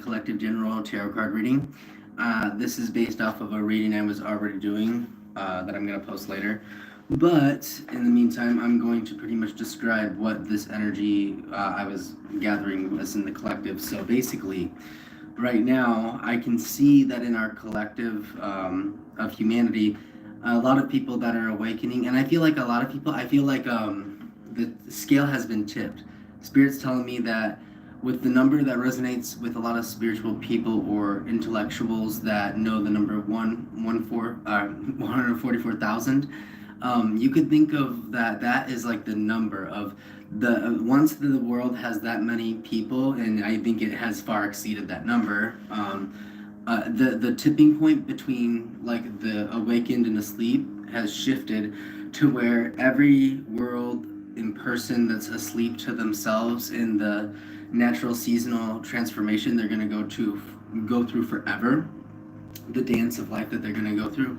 collective general tarot card reading. This is based off of a reading I was already doing that I'm going to post later. But in the meantime, I'm going to pretty much describe what this energy I was gathering was in the collective. So basically, right now, I can see that in our collective of humanity, a lot of people that are awakening, and I feel like a lot of people, the scale has been tipped. Spirit's telling me that with the number that resonates with a lot of spiritual people or intellectuals that know the number 144,000, you could think of that is like the number of the once the world has that many people, and I think it has far exceeded that number. The tipping point between like the awakened and asleep has shifted to where every world in person that's asleep to themselves in the natural seasonal transformation they're going to go through forever, the dance of life that they're going to go through,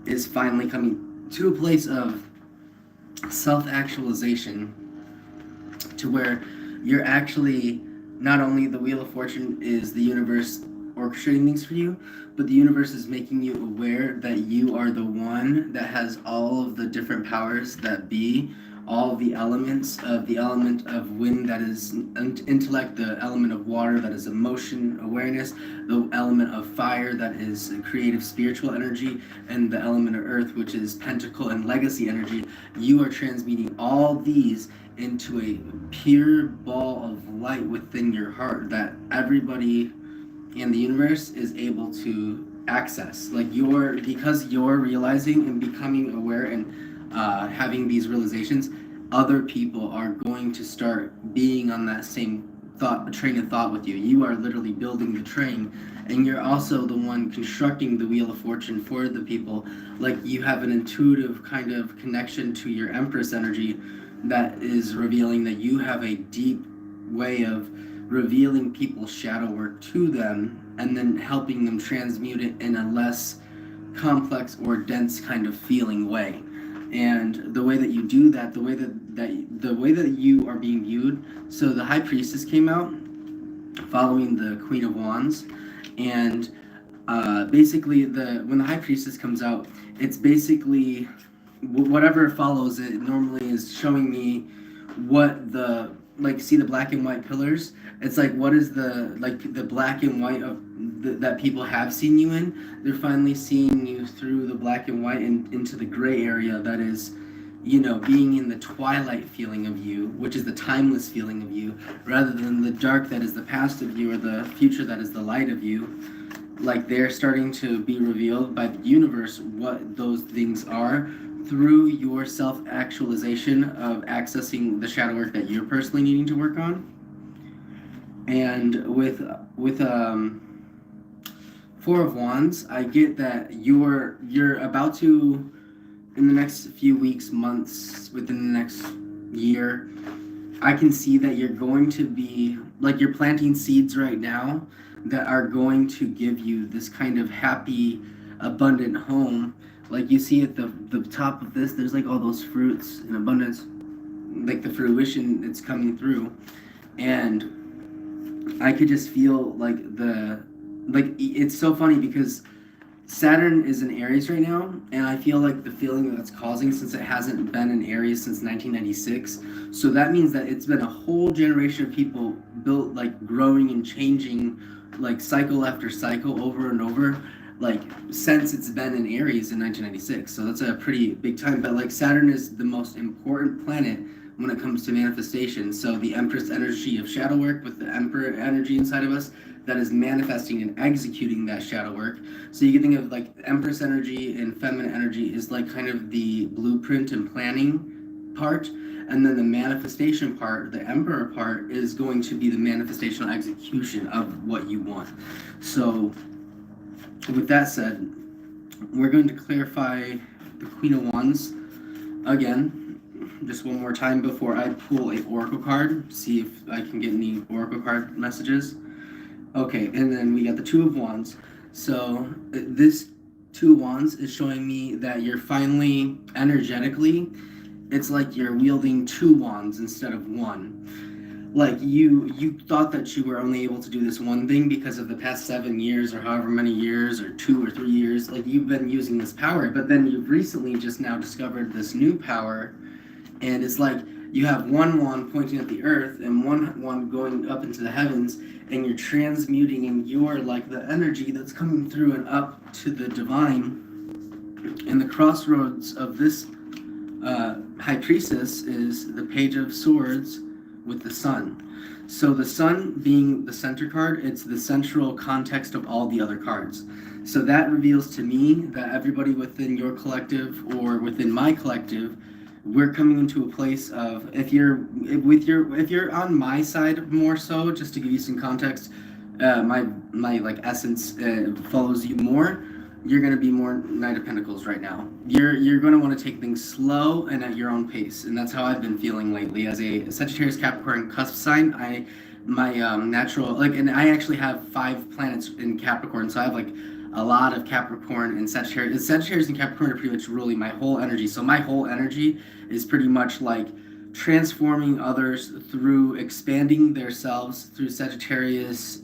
is finally coming to a place of self-actualization, to where you're actually not only the Wheel of Fortune is the universe orchestrating things for you, but the universe is making you aware that you are the one that has all of the different powers that be, all of the elements of the element of wind that is intellect, the element of water that is emotion awareness, the element of fire that is creative spiritual energy, and the element of earth, which is pentacle and legacy energy. You are transmuting all these into a pure ball of light within your heart that everybody in the universe is able to access. Like because you're realizing and becoming aware and having these realizations, other people are going to start being on that same train of thought with you. You are literally building the train, and you're also the one constructing the Wheel of Fortune for the people. Like you have an intuitive kind of connection to your Empress energy that is revealing that you have a deep way of revealing people's shadow work to them and then helping them transmute it in a less complex or dense kind of feeling way. And the way that you do that, the way that you are being viewed. So the High Priestess came out following the Queen of Wands, and basically when the High Priestess comes out, it's basically whatever follows it normally is showing me what see the black and white pillars. It's like, what is the black and white of that people have seen you in. They're finally seeing you through the black and white and into the gray area that is, being in the twilight feeling of you, which is the timeless feeling of you, rather than the dark that is the past of you or the future that is the light of you. Like they're starting to be revealed by the universe what those things are through your self-actualization of accessing the shadow work that you're personally needing to work on. And with Four of Wands, I get that you're about to, in the next few weeks, months, within the next year, I can see that you're going to be, like you're planting seeds right now that are going to give you this kind of happy, abundant home. Like you see at the top of this, there's like all those fruits in abundance, like the fruition that's coming through. And I could just feel it's so funny because Saturn is in Aries right now, and I feel like the feeling that's causing, since it hasn't been in Aries since 1996, so that means that it's been a whole generation of people built, like growing and changing, like cycle after cycle over and over, like since it's been in Aries in 1996. So that's a pretty big time. But like Saturn is the most important planet when it comes to manifestation. So the Empress energy of shadow work with the Emperor energy inside of us that is manifesting and executing that shadow work. So you can think of like Empress energy and feminine energy is like kind of the blueprint and planning part. And then the manifestation part, the Emperor part, is going to be the manifestational execution of what you want. So with that said, we're going to clarify the Queen of Wands again, just one more time before I pull a oracle card, see if I can get any oracle card messages. Okay, and then we got the Two of Wands. So this Two of Wands is showing me that you're finally, energetically, it's like you're wielding two wands instead of one. like you thought that you were only able to do this one thing because of the past 7 years or however many years or 2 or 3 years, like you've been using this power, but then you've recently just now discovered this new power, and it's like you have one wand pointing at the earth and one wand going up into the heavens, and you're transmuting in your, like, the energy that's coming through and up to the divine. And the crossroads of this high priestess is the Page of Swords with the sun. So the sun being the center card, it's the central context of all the other cards. So that reveals to me that everybody within your collective or within my collective, we're coming into a place of, if you're on my side more so, just to give you some context, my like essence follows you more. You're going to be more Knight of Pentacles right now. You're going to want to take things slow and at your own pace, and that's how I've been feeling lately. As a Sagittarius Capricorn cusp sign, my natural, like, and I actually have 5 planets in Capricorn, so I have like a lot of Capricorn and Sagittarius. Sagittarius and Capricorn are pretty much ruling my whole energy. So my whole energy is pretty much like transforming others through expanding their selves through Sagittarius,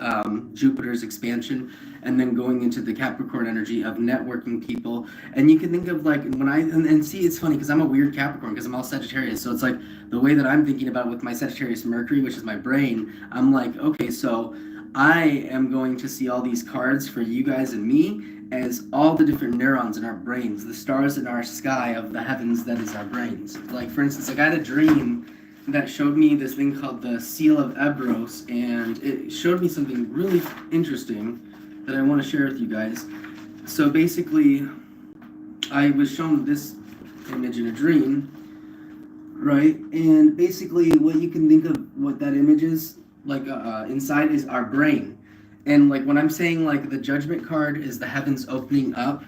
Jupiter's expansion, and then going into the Capricorn energy of networking people. And you can think of like when and see, it's funny because I'm a weird Capricorn because I'm all Sagittarius. So it's like the way that I'm thinking about it with my Sagittarius Mercury, which is my brain, I'm like, okay, so I am going to see all these cards for you guys and me as all the different neurons in our brains, the stars in our sky of the heavens that is our brains. Like, for instance, I had a dream that showed me this thing called the Seal of Ebros, and it showed me something really interesting that I want to share with you guys. So basically, I was shown this image in a dream, right? And basically what you can think of what that image is, like inside is our brain. And like when I'm saying like the Judgment card is the heavens opening up,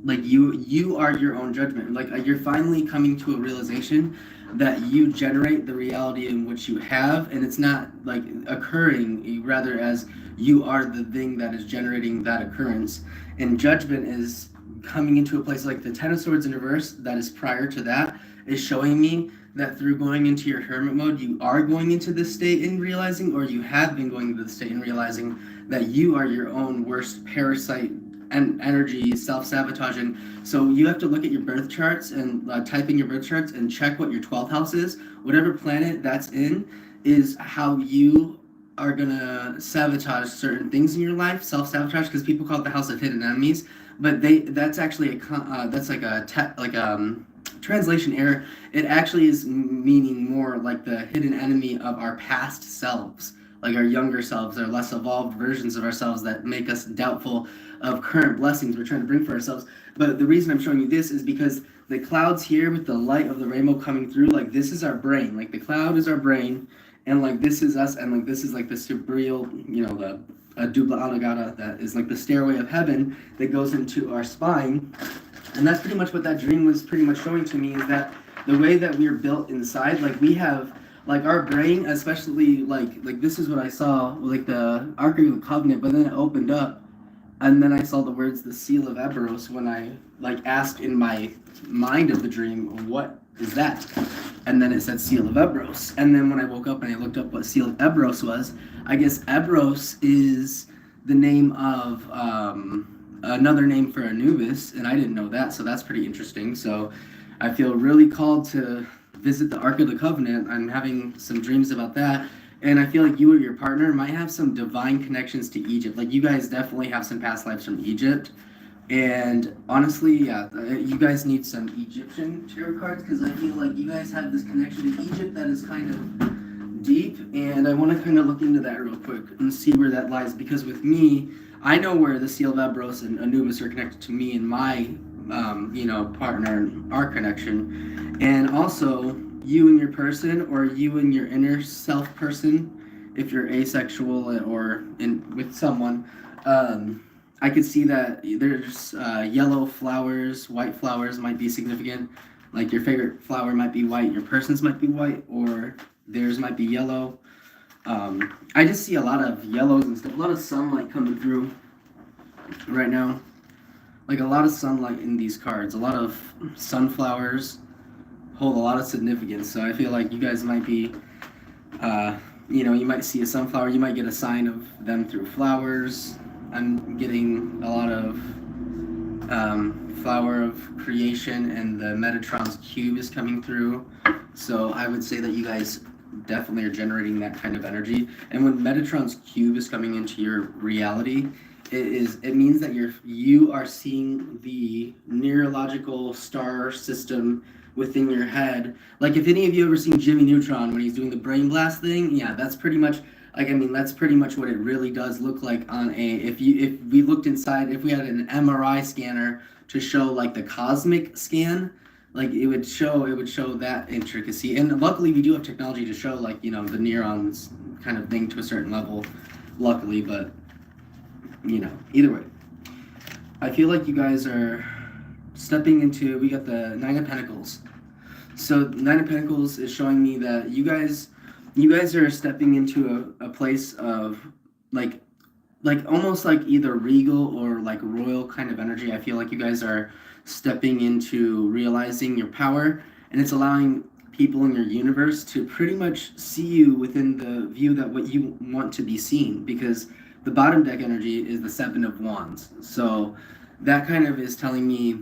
like you are your own judgment. Like you're finally coming to a realization that you generate the reality in which you have, and it's not like occurring, rather as you are the thing that is generating that occurrence. And Judgment is coming into a place like the Ten of Swords in reverse that is prior to that is showing me that through going into your hermit mode, you are going into this state and realizing, or you have been going into the state and realizing that you are your own worst parasite and energy, self-sabotaging. So you have to look at your birth charts and type in your birth charts and check what your 12th house is. Whatever planet that's in is how you are gonna sabotage certain things in your life, self-sabotage, because people call it the house of hidden enemies, but that's actually that's like a translation error. It actually is meaning more like the hidden enemy of our past selves, like our younger selves, our less evolved versions of ourselves that make us doubtful of current blessings we're trying to bring for ourselves. But the reason I'm showing you this is because the clouds here with the light of the rainbow coming through, like this is our brain, like the cloud is our brain, and like this is us, and like this is like the subriel, you know, the dubla allegata, that is like the stairway of heaven that goes into our spine. And that's pretty much what that dream was pretty much showing to me, is that the way that we're built inside, like we have, like our brain, especially like this is what I saw, like the Ark of the Covenant, but then it opened up, and then I saw the words, the Seal of Ebros, when I like asked in my mind of the dream, what is that? And then it said Seal of Ebros. And then when I woke up and I looked up what Seal of Ebros was, I guess Ebros is the name of another name for Anubis, and I didn't know that, so that's pretty interesting. So I feel really called to visit the Ark of the Covenant. I'm having some dreams about that, and I feel like you or your partner might have some divine connections to Egypt. Like you guys definitely have some past lives from Egypt, and honestly, yeah, you guys need some Egyptian tarot cards, because I feel like you guys have this connection to Egypt that is kind of deep, and I want to kind of look into that real quick and see where that lies, because with me, I know where the Seal of Ebros and Anubis are connected to me and my, partner and our connection. And also, you and your person, or you and your inner self person, if you're asexual or with someone, I could see that there's yellow flowers, white flowers might be significant. Like your favorite flower might be white, your person's might be white, or theirs might be yellow. I just see a lot of yellows and stuff, a lot of sunlight coming through right now. Like a lot of sunlight in these cards, a lot of sunflowers hold a lot of significance. So I feel like you guys might be you know, you might see a sunflower, you might get a sign of them through flowers. I'm getting a lot of flower of creation, and the Metatron's cube is coming through. So I would say that you guys definitely are generating that kind of energy. And when Metatron's cube is coming into your reality, it means that you are seeing the neurological star system within your head. Like, if any of you ever seen Jimmy Neutron when he's doing the brain blast thing, yeah, that's pretty much, like, I mean, that's pretty much what it really does look like on a, if we looked inside, if we had an MRI scanner to show like the cosmic scan, like it would show that intricacy. And luckily we do have technology to show, like, you know, the neurons kind of thing to a certain level, luckily. But, you know, either way, I feel like you guys are stepping into, we got the Nine of Pentacles. So Nine of Pentacles is showing me that you guys are stepping into a place of like almost like either regal or like royal kind of energy. I feel like you guys are stepping into realizing your power, and it's allowing people in your universe to pretty much see you within the view that what you want to be seen, because the bottom deck energy is the Seven of Wands. So that kind of is telling me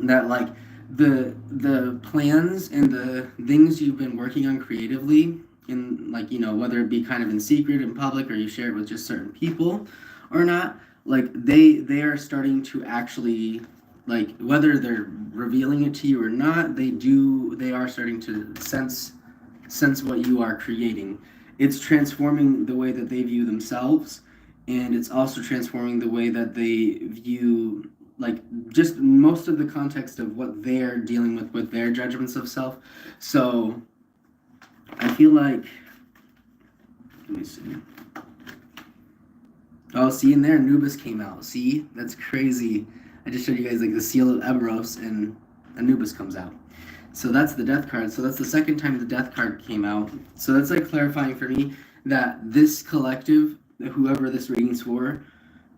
that, like, the plans and the things you've been working on creatively, in, like, you know, whether it be kind of in secret, in public, or you share it with just certain people or not, like, they are starting to actually, like, whether they're revealing it to you or not, they are starting to sense what you are creating. It's transforming the way that they view themselves, and it's also transforming the way that they view, like, just most of the context of what they're dealing with their judgments of self. So I feel like, let me see. Oh, see, in there, Anubis came out. See, that's crazy. I just showed you guys, like, the seal of Eros, and Anubis comes out. So that's the death card. So that's the second time the death card came out. So that's, like, clarifying for me that this collective, whoever this reading's for,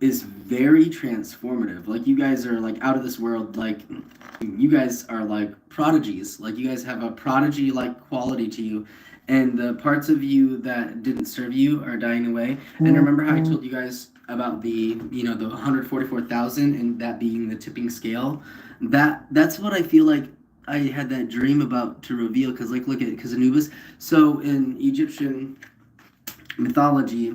is very transformative. Like, you guys are, like, out of this world. Like, you guys are like prodigies. Like, you guys have a prodigy like quality to you, and the parts of you that didn't serve you are dying away. And remember how I told you guys about the, you know, the 144,000 and that being the tipping scale? That's what I feel like I had that dream about to reveal, because, like, look at it, because Anubis. So in Egyptian mythology,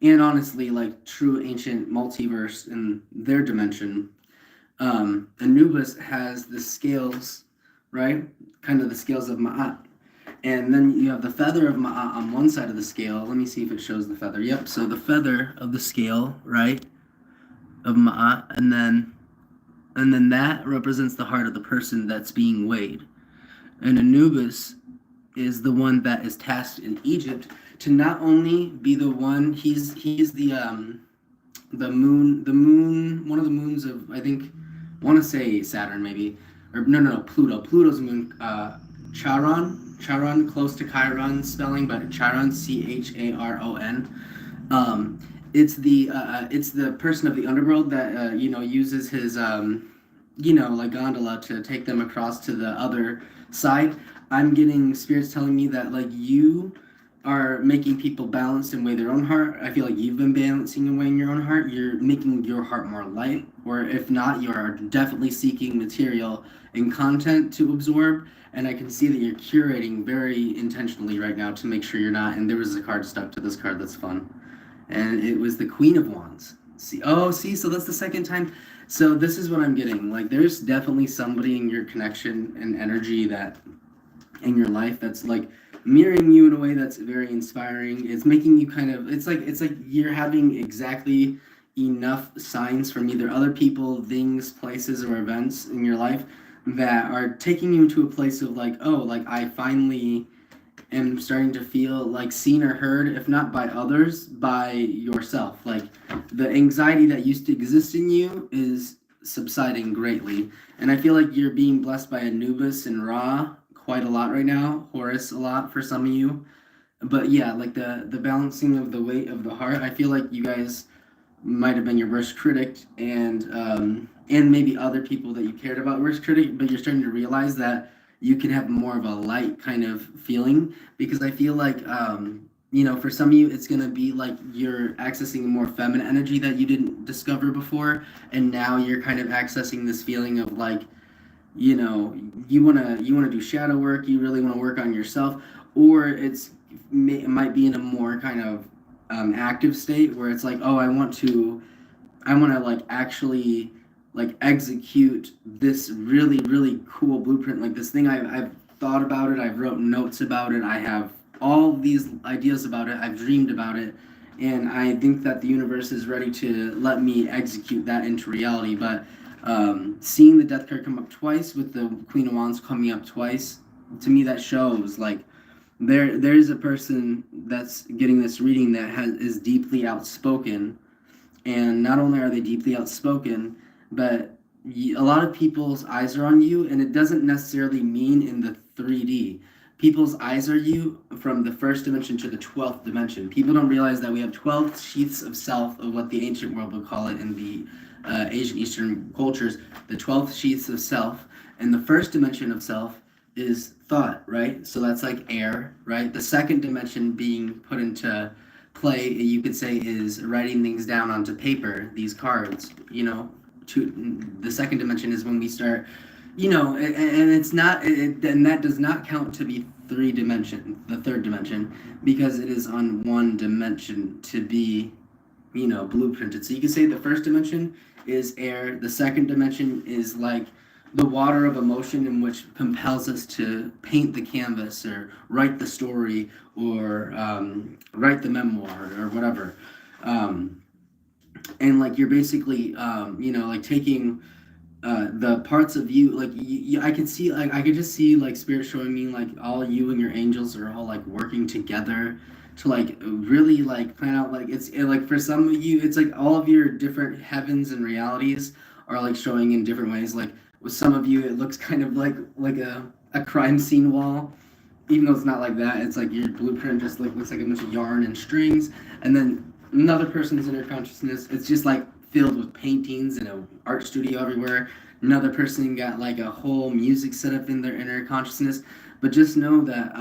and honestly, like, true ancient multiverse in their dimension, Anubis has the scales, right? Kind of the scales of Ma'at. And then you have the feather of Ma'at on one side of the scale. Let me see if it shows the feather. Yep, so the feather of the scale, right, of Ma'at, and then that represents the heart of the person that's being weighed. And Anubis is the one that is tasked in Egypt to not only be the one, he's the moon, one of the moons of, I think, I want to say Saturn maybe, or no, Pluto's moon, Charon, close to Chiron spelling, but Charon, Charon. It's the person of the underworld that you know, uses his you know, like, gondola to take them across to the other side. I'm getting spirits telling me that, like, you are making people balance and weigh their own heart. I feel like you've been balancing and weighing your own heart. You're making your heart more light, or if not, you are definitely seeking material and content to absorb. And I can see that you're curating very intentionally right now to make sure you're not. And there was a card stuck to this card that's fun, and it was the Queen of Wands. See, so that's the second time. So this is what I'm getting. Like, there's definitely somebody in your connection and energy that in your life that's, like, mirroring you in a way that's very inspiring. It's making you kind of, it's like you're having exactly enough signs from either other people, things, places, or events in your life that are taking you into a place of, like, oh, like, I finally am starting to feel like seen or heard, if not by others, by yourself. Like, the anxiety that used to exist in you is subsiding greatly. And I feel like you're being blessed by Anubis and Ra quite a lot right now, Horus a lot for some of you. But yeah, like, the balancing of the weight of the heart, I feel like you guys might have been your worst critic, and maybe other people that you cared about worst critic, but you're starting to realize that you can have more of a light kind of feeling, because I feel like you know, for some of you, it's gonna be like you're accessing a more feminine energy that you didn't discover before, and now you're kind of accessing this feeling of like, you know, you wanna do shadow work, you really want to work on yourself, or it might be in a more kind of active state where it's like, oh, I want to like actually like execute this really really cool blueprint, like this thing I've thought about it, I've wrote notes about it, I have all these ideas about it, I've dreamed about it, and I think that the universe is ready to let me execute that into reality. But seeing the death card come up twice with the Queen of Wands coming up twice, to me that shows like there's a person that's getting this reading that is deeply outspoken, and not only are they deeply outspoken, but a lot of people's eyes are on you, and it doesn't necessarily mean in the 3D. People's eyes are you from the first dimension to the 12th dimension. People don't realize that we have 12 sheaths of self, of what the ancient world would call it in the Asian Eastern cultures, the 12 sheaths of self, and the first dimension of self is thought, right? So that's like air, right? The second dimension being put into play, you could say, is writing things down onto paper, these cards, you know. The second dimension is when we start, you know, and it's not, and that does not count to be the third dimension, because it is on one dimension to be, you know, blueprinted. So you can say the first dimension is air, the second dimension is like the water of emotion, in which compels us to paint the canvas or write the story or write the memoir or whatever. And like you're basically, you know, like taking the parts of you, like I could see, like I could just see like spirit showing me like all you and your angels are all like working together to like really like plan out, like like for some of you it's like all of your different heavens and realities are like showing in different ways. Like with some of you it looks kind of like a crime scene wall, even though it's not like that. It's like your blueprint just like looks like a bunch of yarn and strings, and then another person's inner consciousness, it's just like filled with paintings and an art studio everywhere. Another person got like a whole music setup in their inner consciousness. But just know that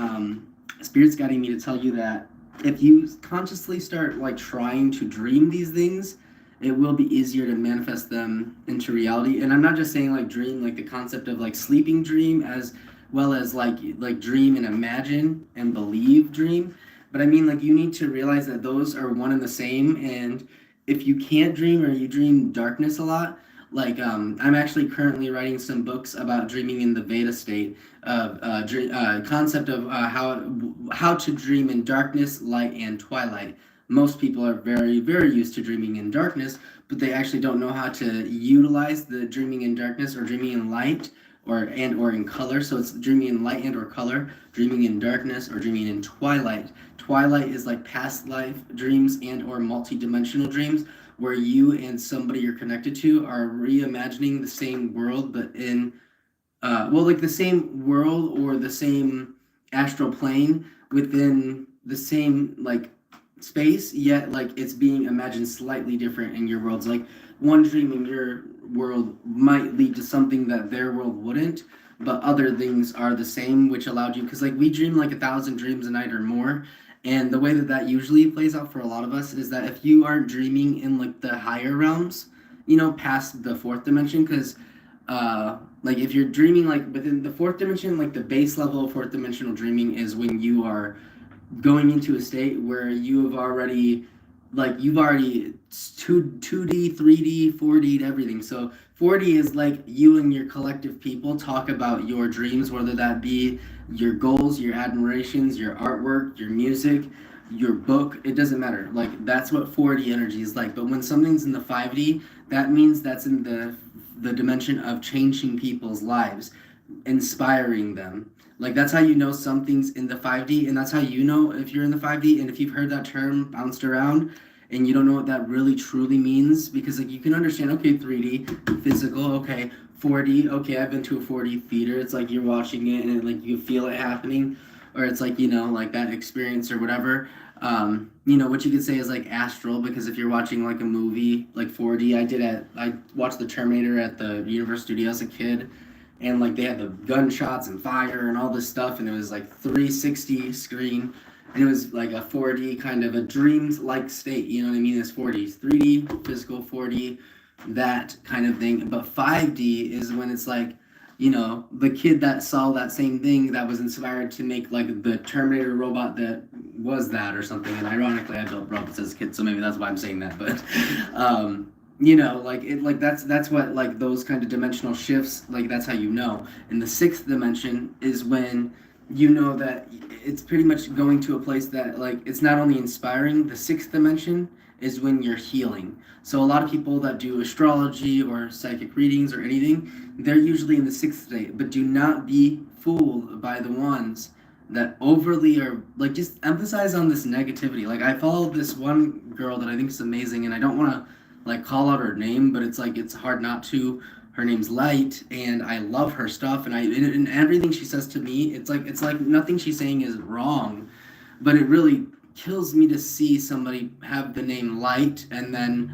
Spirit's guiding me to tell you that if you consciously start like trying to dream these things, it will be easier to manifest them into reality. And I'm not just saying like dream, like the concept of like sleeping dream, as well as like dream and imagine and believe dream. But I mean, like, you need to realize that those are one and the same. And if you can't dream, or you dream darkness a lot, like I'm actually currently writing some books about dreaming in the Veda state of concept of how to dream in darkness, light, and twilight. Most people are very very used to dreaming in darkness, but they actually don't know how to utilize the dreaming in darkness or dreaming in light, or in color. So it's dreaming in light and or color, dreaming in darkness, or dreaming in twilight. Twilight is like past life dreams and or multi-dimensional dreams, where you and somebody you're connected to are reimagining the same world, but in like the same world or the same astral plane within the same like space, yet like it's being imagined slightly different in your worlds. Like one dream in your world might lead to something that their world wouldn't, but other things are the same, which allowed you, because like we dream like 1,000 dreams a night or more. And the way that usually plays out for a lot of us is that if you aren't dreaming in like the higher realms, you know, past the fourth dimension, because like if you're dreaming like within the fourth dimension, like the base level of fourth dimensional dreaming is when you are going into a state where you've already 2D, 3D, 4D, everything. So 4D is like you and your collective people talk about your dreams, whether that be your goals, your admirations, your artwork, your music, your book. It doesn't matter. Like that's what 4D energy is like. But when something's in the 5D, that means that's in the dimension of changing people's lives, inspiring them. Like that's how you know something's in the 5D, and that's how you know if you're in the 5D. And if you've heard that term bounced around and you don't know what that really truly means, because like you can understand, okay, 3D, physical, okay, 4D, okay, I've been to a 4D theater. It's like you're watching it and like you feel it happening, or it's like, you know, like that experience or whatever. You know, what you could say is like astral, because if you're watching like a movie like 4D, I watched the Terminator at the Universal Studio as a kid. and like they had the gunshots and fire and all this stuff, and it was like 360 screen, and it was like a 4D kind of a dreams like state, you know what I mean? It's 4D, 3D, physical, 4D, that kind of thing. But 5D is when it's like, you know, the kid that saw that same thing that was inspired to make like the Terminator robot that was that or something. And ironically, I built robots as a kid, so maybe that's why I'm saying that. But you know, like it, like that's what like those kind of dimensional shifts, like that's how you know. And the sixth dimension is when you know that it's pretty much going to a place that like it's not only inspiring. The sixth dimension is when you're healing. So a lot of people that do astrology or psychic readings or anything, they're usually in the sixth state. But do not be fooled by the ones that overly are like just emphasize on this negativity. Like I follow this one girl that I think is amazing, and I don't want to like call out her name, but it's like it's hard not to. Her name's Light, and I love her stuff, and everything she says to me, it's like nothing she's saying is wrong, but it really kills me to see somebody have the name Light and then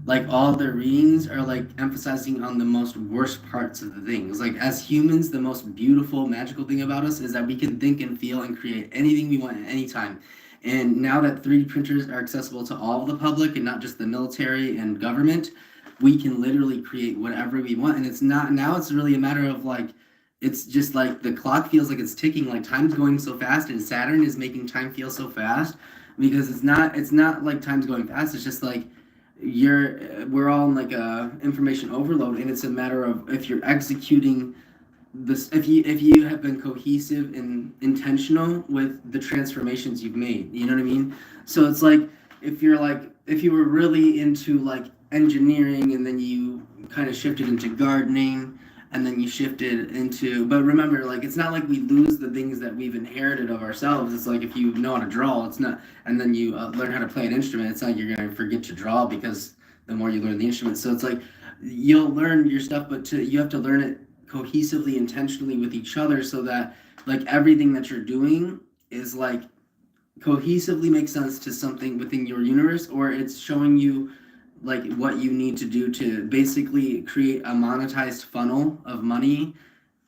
like all their readings are like emphasizing on the most worst parts of the things. Like as humans, the most beautiful, magical thing about us is that we can think and feel and create anything we want at any time. And now that 3D printers are accessible to all of the public and not just the military and government, we can literally create whatever we want. And it's not, now it's really a matter of like, it's just like the clock feels like it's ticking, like time's going so fast, and Saturn is making time feel so fast because it's not like time's going fast. It's just like we're all in like a information overload, and it's a matter of if you're executing this, if you have been cohesive and intentional with the transformations you've made, you know what I mean? So it's like if you were really into like engineering, and then you kind of shifted into gardening, and then you shifted into, but remember, like it's not like we lose the things that we've inherited of ourselves. It's like if you know how to draw, it's not, and then you learn how to play an instrument, it's not like you're going to forget to draw because the more you learn the instrument. So it's like you'll learn your stuff, but you have to learn it cohesively, intentionally with each other, so that like everything that you're doing is like cohesively makes sense to something within your universe, or it's showing you like what you need to do to basically create a monetized funnel of money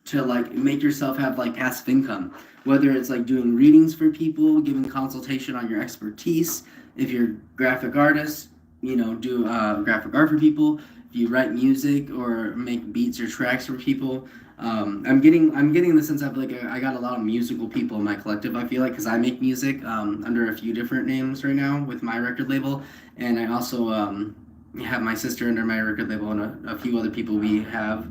to like make yourself have like passive income, whether it's like doing readings for people, giving consultation on your expertise. If you're a graphic artist, you know, do graphic art for people. If you write music or make beats or tracks for people. I'm getting the sense of like I got a lot of musical people in my collective, I feel like, because I make music under a few different names right now with my record label, and I also have my sister under my record label, and a few other people we have.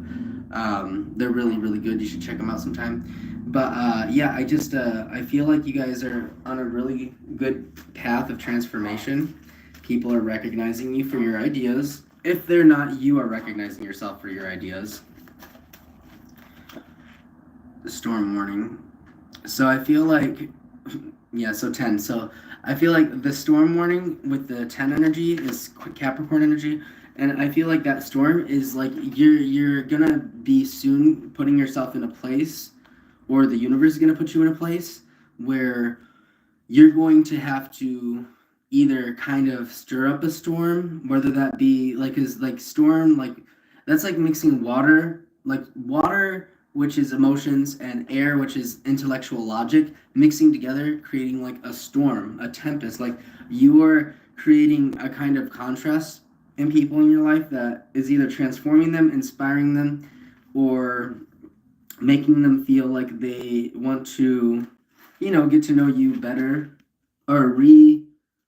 They're really, really good. You should check them out sometime. But yeah, I feel like you guys are on a really good path of transformation. People are recognizing you for your ideas. If they're not, you are recognizing yourself for your ideas. The storm warning. So I feel like, yeah, so 10. So I feel like the storm warning with the 10 energy is Capricorn energy. And I feel like that storm is like you're gonna be soon putting yourself in a place, or the universe is gonna put you in a place where you're going to have to either kind of stir up a storm, whether that be like is like storm, like that's like mixing water, which is emotions, and air, which is intellectual logic, mixing together, creating like a storm, a tempest. Like you are creating a kind of contrast in people in your life that is either transforming them, inspiring them, or making them feel like they want to, you know, get to know you better, or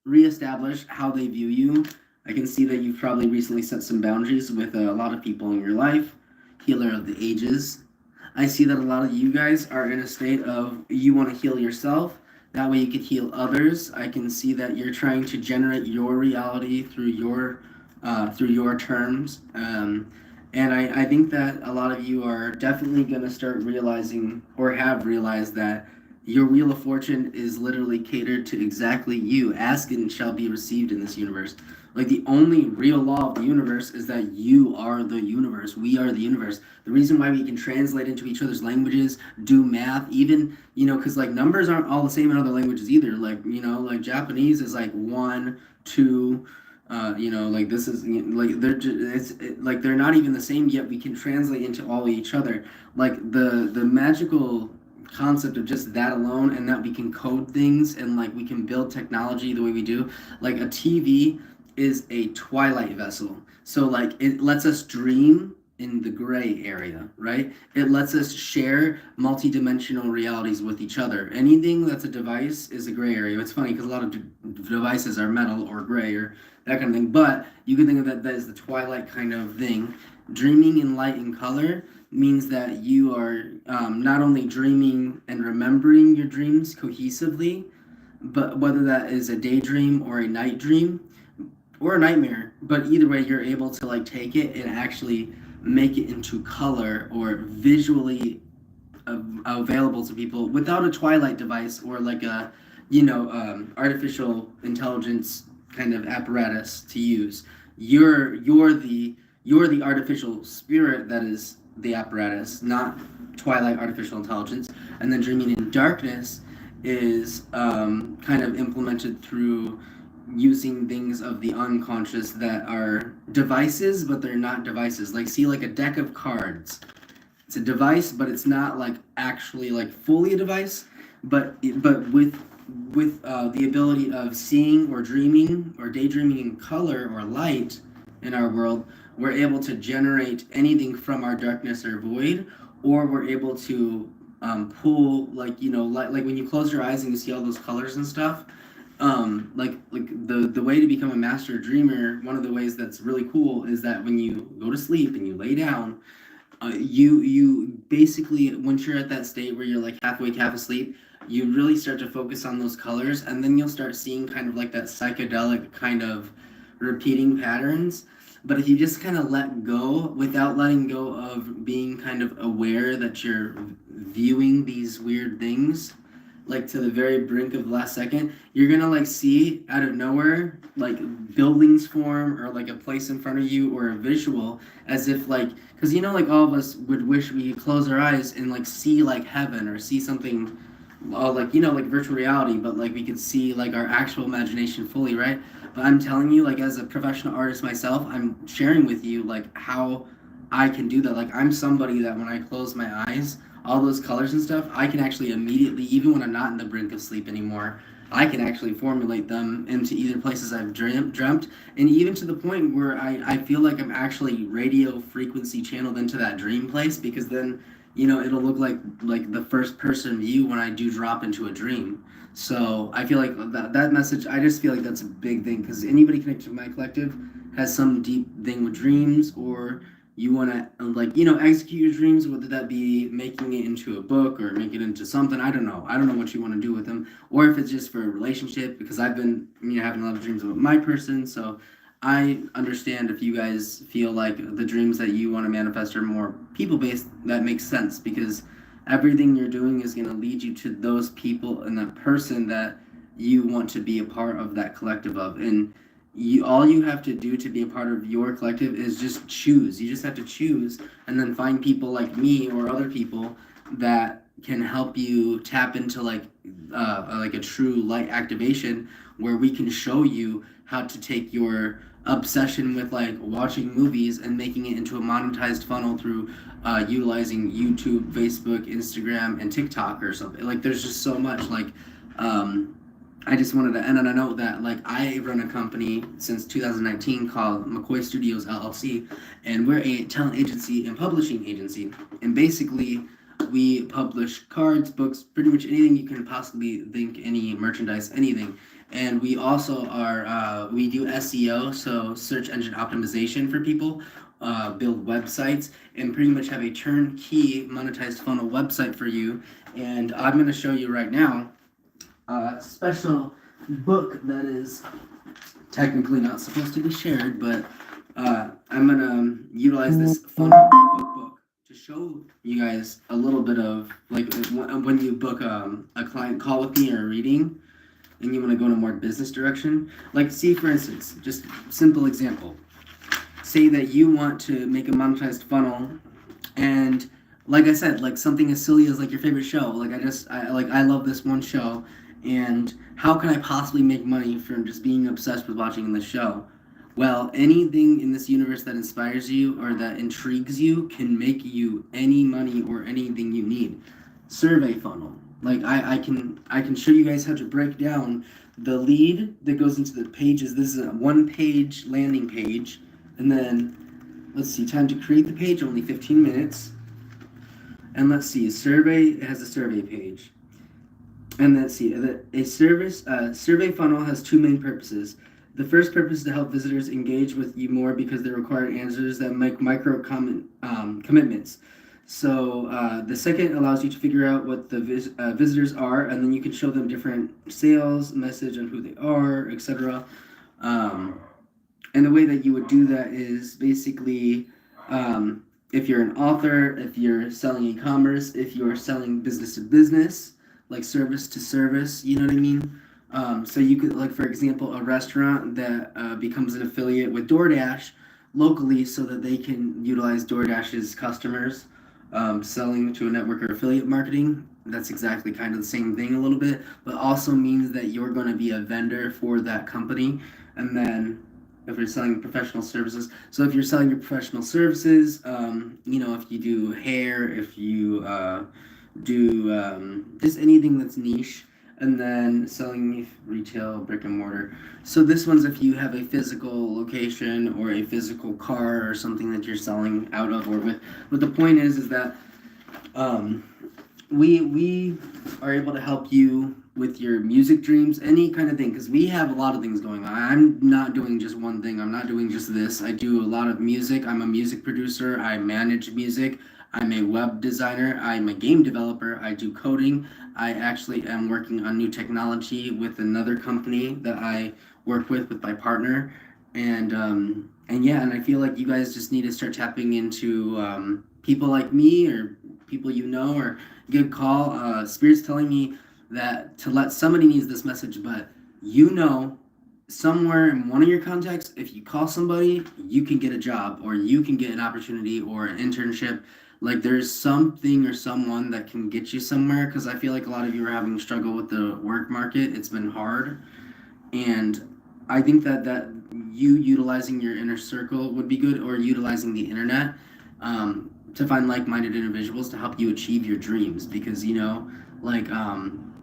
reestablish how they view you. I can see that you've probably recently set some boundaries with a lot of people in your life. Healer of the ages. I see that a lot of you guys are in a state of you want to heal yourself. That way you can heal others. I can see that you're trying to generate your reality through your terms. And I think that a lot of you are definitely going to start realizing, or have realized, that your Wheel of Fortune is literally catered to exactly you. Ask and it shall be received in this universe. Like the only real law of the universe is that you are the universe. We are the universe. The reason why we can translate into each other's languages, do math, even, you know, because like numbers aren't all the same in other languages either. Like, you know, like Japanese is like 1, 2, Like this is like like they're not even the same, yet we can translate into all each other. Like the magical concept of just that alone, and that we can code things and like we can build technology the way we do. Like a TV is a twilight vessel, so like it lets us dream in the gray area, right? It lets us share multidimensional realities with each other. Anything that's a device is a gray area. It's funny because a lot of devices are metal or gray or that kind of thing, but you can think of that as the twilight kind of thing. Dreaming in light and color means that you are not only dreaming and remembering your dreams cohesively, but whether that is a daydream or a night dream or a nightmare, but either way, you're able to like take it and actually make it into color or visually available to people without a twilight device or like a artificial intelligence kind of apparatus to use. You're the artificial spirit that is the apparatus, not twilight artificial intelligence. And then dreaming in darkness is kind of implemented through using things of the unconscious that are devices, but they're not devices. Like, see, like a deck of cards. It's a device, but it's not like actually like fully a device. But with the ability of seeing or dreaming or daydreaming in color or light in our world, we're able to generate anything from our darkness or void, or we're able to pull like when you close your eyes and you see all those colors and stuff. Like the way to become a master dreamer, one of the ways that's really cool is that when you go to sleep and you lay down, you basically, once you're at that state where you're like half awake, half asleep, you really start to focus on those colors, and then you'll start seeing kind of like that psychedelic kind of repeating patterns. But if you just kind of let go without letting go of being kind of aware that you're viewing these weird things, like to the very brink of the last second, you're gonna like see out of nowhere like buildings form or like a place in front of you or a visual, as if like, because like all of us would wish we could close our eyes and like see like heaven or see something like like virtual reality, but like we could see like our actual imagination fully, right? But I'm telling you, like as a professional artist myself, I'm sharing with you like how I can do that. Like I'm somebody that when I close my eyes, all those colors and stuff, I can actually immediately, even when I'm not in the brink of sleep anymore, I can actually formulate them into either places I've dreamt, and even to the point where I feel like I'm actually radio frequency channeled into that dream place, because then it'll look like the first person view when I do drop into a dream. So I feel like that message, I just feel like that's a big thing, because anybody connected to my collective has some deep thing with dreams, or you want to execute your dreams, whether that be making it into a book or make it into something. I don't know what you want to do with them, or if it's just for a relationship, because I've been having a lot of dreams about my person. So I understand if you guys feel like the dreams that you want to manifest are more people-based. That makes sense, because everything you're doing is going to lead you to those people and that person that you want to be a part of that collective of. And all you have to do to be a part of your collective is just choose. You just have to choose, and then find people like me or other people that can help you tap into like a true light activation, where we can show you how to take your obsession with like watching movies and making it into a monetized funnel through utilizing YouTube, Facebook, Instagram, and TikTok or something. Like there's just so much. Like I just wanted to end on a note that like I run a company since 2019 called McCoy Studios LLC, and we're a talent agency and publishing agency. And basically we publish cards, books, pretty much anything you can possibly think, any merchandise, anything. And we also are we do SEO, so search engine optimization for people, build websites, and pretty much have a turnkey monetized funnel website for you. And I'm going to show you right now a special book that is technically not supposed to be shared, but I'm going to utilize this funnel book to show you guys a little bit of like when you book a client call with me or a reading, and you want to go in a more business direction. Like, see, for instance, just simple example. Say that you want to make a monetized funnel, and like I said, like something as silly as like your favorite show. Like I love this one show, and how can I possibly make money from just being obsessed with watching this show? Well, anything in this universe that inspires you or that intrigues you can make you any money or anything you need. Survey funnel. Like I can show you guys how to break down the lead that goes into the pages. This is a 1-page landing page, and then let's see, time to create the page, only 15 minutes. And let's see, survey, it has a survey page. And let's see, survey funnel has two main purposes. The first purpose is to help visitors engage with you more because they require answers that make commitments. So the second allows you to figure out what the visitors are, and then you can show them different sales message on who they are, etc. And the way that you would do that is basically, if you're an author, if you're selling e-commerce, if you're selling business to business, like service to service, you know what I mean? So you could, like, for example, a restaurant that becomes an affiliate with DoorDash locally so that they can utilize DoorDash's customers, selling to a network or affiliate marketing. That's exactly kind of the same thing a little bit, but also means that you're going to be a vendor for that company. And then if you're selling professional services, so if you're selling your professional services, if you do hair, if you do just anything that's niche, and then selling retail, brick and mortar. So this one's if you have a physical location or a physical car or something that you're selling out of or with. But the point is that we are able to help you with your music dreams, any kind of thing, because we have a lot of things going on. I'm not doing just one thing. I'm not doing just this. I do a lot of music. I'm a music producer. I manage music. I'm a web designer. I'm a game developer. I do coding. I actually am working on new technology with another company that I work with my partner. And yeah, and I feel like you guys just need to start tapping into people like me or people you know, or give a call. Spirit's telling me that to let somebody needs this message, but somewhere in one of your contacts, if you call somebody, you can get a job or you can get an opportunity or an internship. Like there's something or someone that can get you somewhere, because I feel like a lot of you are having struggle with the work market. It's been hard, and I think that you utilizing your inner circle would be good, or utilizing the internet to find like-minded individuals to help you achieve your dreams. Because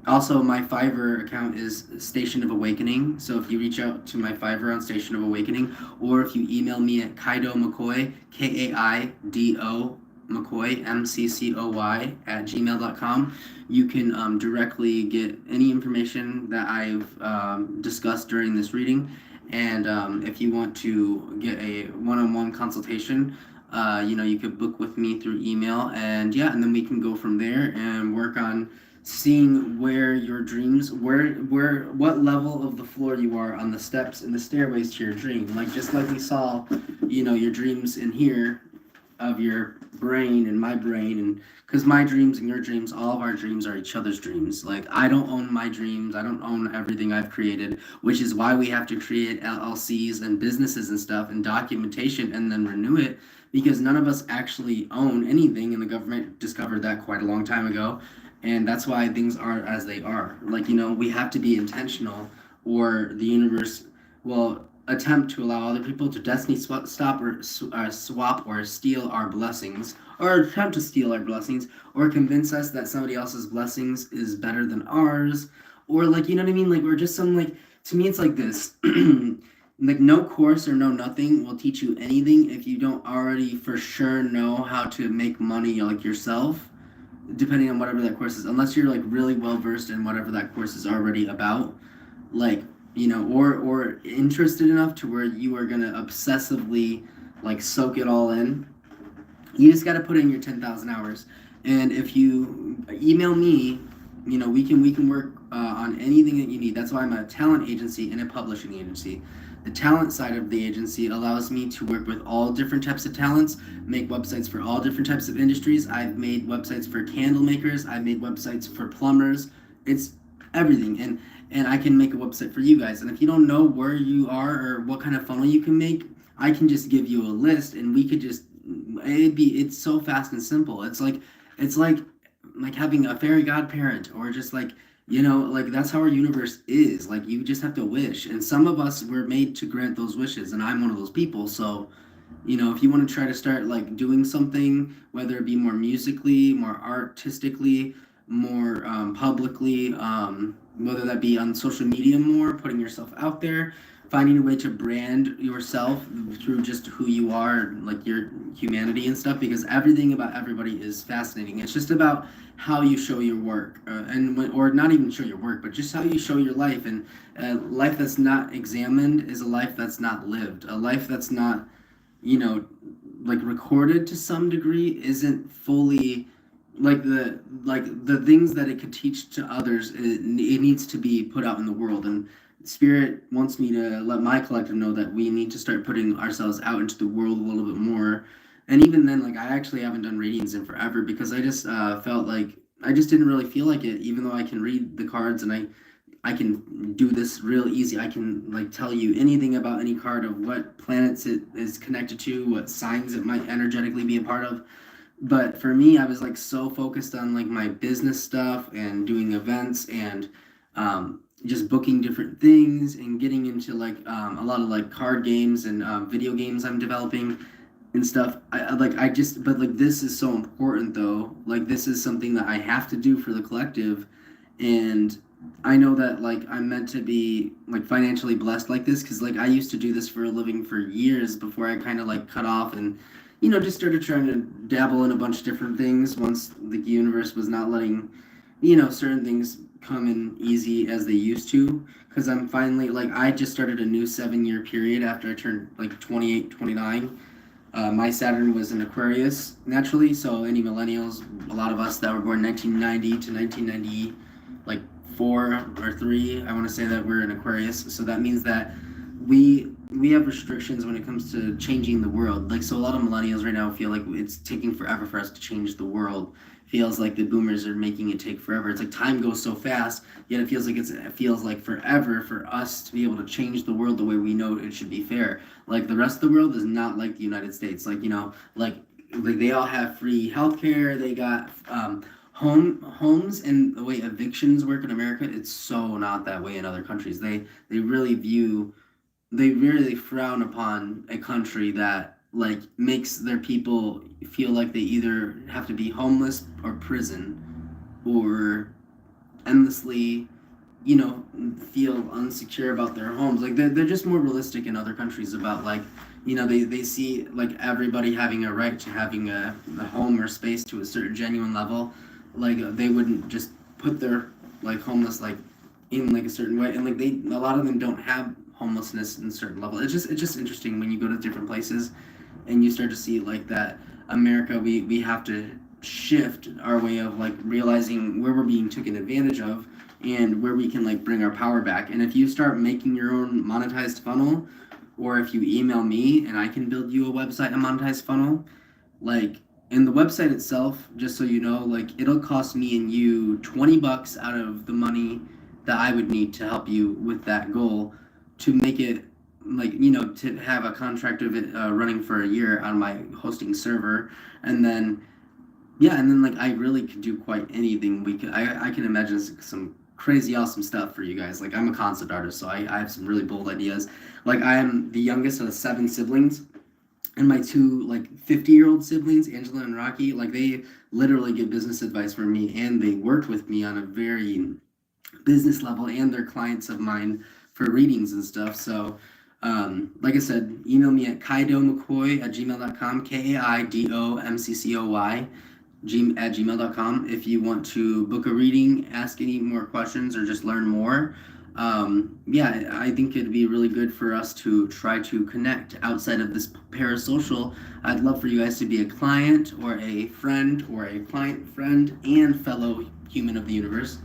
also my Fiverr account is Station of Awakening. So if you reach out to my Fiverr on Station of Awakening, or if you email me at KaidoMcCoy, KaiDo McCoy, MCCOY @gmail.com, you can directly get any information that I've discussed during this reading. And if you want to get a one-on-one consultation, you could book with me through email, and then we can go from there and work on seeing where your dreams, what level of the floor you are on the steps and the stairways to your dream. Just like we saw, your dreams in here of your brain and my brain, and because my dreams and your dreams, all of our dreams are each other's dreams. I don't own my dreams. I don't own everything I've created, which is why we have to create LLCs and businesses and stuff and documentation and then renew it, because none of us actually own anything, and the government discovered that quite a long time ago. And that's why things are as they are. We have to be intentional, or the universe will attempt to allow other people to destiny swap or steal our blessings, or attempt to steal our blessings, or convince us that somebody else's blessings is better than ours, or you know what I mean? We're just to me it's like this. No course or no nothing will teach you anything if you don't already for sure know how to make money yourself, depending on whatever that course is, unless you're really well versed in whatever that course is already about, or interested enough to where you are gonna obsessively soak it all in. You just got to put in your 10,000 hours. And if you email me, we can work on anything that you need. That's why I'm a talent agency and a publishing agency. The talent side of the agency allows me to work with all different types of talents, make websites for all different types of industries. I've made websites for candle makers. I've made websites for plumbers. It's everything. And I can make a website for you guys. And if you don't know where you are or what kind of funnel you can make, I can just give you a list, and we could just, it's so fast and simple. It's like having a fairy godparent, or just You know, like that's how our universe is. Like you just have to wish. And some of us were made to grant those wishes, and I'm one of those people. So, you know, if you want to try to start like doing something, whether it be more musically, more artistically, more publicly, whether that be on social media more, putting yourself out there, finding a way to brand yourself through just who you are, like your humanity and stuff, because everything about everybody is fascinating. It's just about how you show your work, or not even show your work, but just how you show your life. And a life that's not examined is a life that's not lived. A life that's not, you know, like recorded to some degree isn't fully like the things that it could teach to others. It needs to be put out in the world, and Spirit wants me to let my collective know that we need to start putting ourselves out into the world a little bit more. And even then, like I actually haven't done readings in forever because I just felt like I just didn't really feel like it, even though I can read the cards and I can do this real easy. I can like tell you anything about any card of what planets it is connected to, what signs it might energetically be a part of. But for me, I was like so focused on like my business stuff and doing events and just booking different things and getting into like a lot of like card games and video games I'm developing and stuff. But like this is so important though. Like this is something that I have to do for the collective, and I know that like I'm meant to be like financially blessed like this because like I used to do this for a living for years before I kind of like cut off and just started trying to dabble in a bunch of different things once the universe was not letting certain things come in easy as they used to, because I'm finally like I just started a new 7-year period after I turned like 28, 29. My Saturn was in Aquarius naturally, so any millennials, a lot of us that were born 1990 to 1990, like 4 or 3, I want to say that we're in Aquarius. So that means that we have restrictions when it comes to changing the world. Like, so a lot of millennials right now feel like it's taking forever for us to change the world. Feels like the boomers are making it take forever. It's like time goes so fast, yet it feels like forever for us to be able to change the world the way we know it should be fair. Like the rest of the world is not like the United States. Like, like they all have free healthcare. They got homes, and the way evictions work in America, it's so not that way in other countries. They really view they really frown upon a country that like makes their people feel like they either have to be homeless or prison or endlessly feel unsecure about their homes. Like they're just more realistic in other countries about like they see like everybody having a right to having a home or space to a certain genuine level. Like they wouldn't just put their like homeless like in like a certain way, and like a lot of them don't have homelessness in a certain level. It's just interesting when you go to different places and you start to see like that America, we have to shift our way of like realizing where we're being taken advantage of and where we can like bring our power back. And if you start making your own monetized funnel, or if you email me and I can build you a website, a monetized funnel, like in the website itself, just so you know, like it'll cost me and you $20 out of the money that I would need to help you with that goal, to make it like to have a contract of it running for a year on my hosting server. And then like I really could do quite anything. I can imagine some crazy awesome stuff for you guys. Like I'm a concept artist, so I have some really bold ideas. Like I am the youngest of 7 siblings, and my 2 like 50-year-old siblings, Angela and Rocky, like they literally get business advice from me, and they worked with me on a very business level, and they're clients of mine for readings and stuff. So like I said, email me at KaidoMcCoy at gmail.com, KaiDomcCoy at gmail.com if you want to book a reading, ask any more questions, or just learn more. I think it'd be really good for us to try to connect outside of this parasocial. I'd love for you guys to be a client or a friend or a client friend and fellow human of the universe.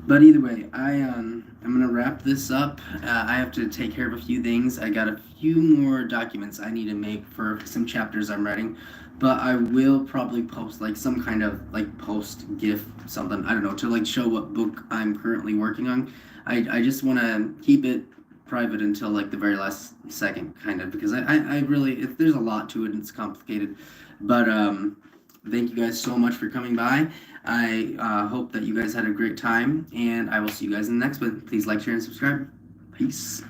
But either way, I'm gonna wrap this up. I have to take care of a few things. I got a few more documents I need to make for some chapters I'm writing, but I will probably post like some kind of like post GIF something, I don't know, to like show what book I'm currently working on. I just want to keep it private until like the very last second, kind of, because I really there's a lot to it and it's complicated. But thank you guys so much for coming by. I hope that you guys had a great time, and I will see you guys in the next one. Please like, share, and subscribe. Peace.